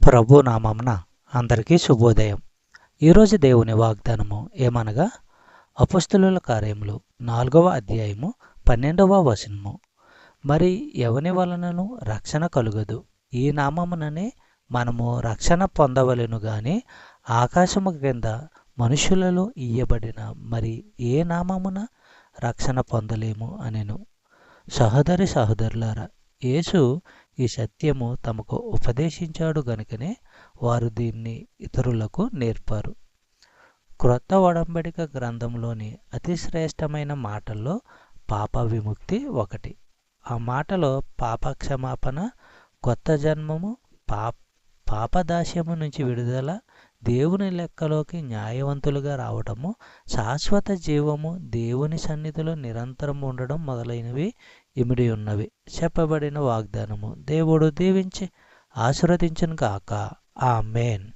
ప్రభు నామమున అందరికీ శుభోదయం. ఈరోజు దేవుని వాగ్దానము ఏమనగా అపొస్తలుల కార్యములు 4వ అధ్యాయము 12వ వచనము. మరి ఎవని వలనను రక్షణ కలుగదు, ఈ నామముననే మనము రక్షణ పొందవలెను గాని ఆకాశము క్రింద మనుషులలో ఇయ్యబడిన మరి ఏ నామమున రక్షణ పొందలేము అనెను. సహోదరి సహోదరులారా, యేసు ఈ సత్యము తమకు ఉపదేశించాడు గనుకనే వారు దీన్ని ఇతరులకు నేర్పారు. క్రొత్త ఒడంబడిక గ్రంథంలోని అతి శ్రేష్టమైన మాటల్లో పాప విముక్తి ఒకటి. ఆ మాటలో పాపక్షమాపణ, కొత్త జన్మము, పాపదాస్యము నుంచి విడుదల, దేవుని లెక్కలోకి న్యాయవంతులుగా రావటము, శాశ్వత జీవము, దేవుని సన్నిధిలో నిరంతరం ఉండడం మొదలైనవి ఇమిడి ఉన్నవి. చెప్పబడిన వాగ్దానము దేవుడు దీవించి ఆశీర్వదించును గాక. ఆమేన్.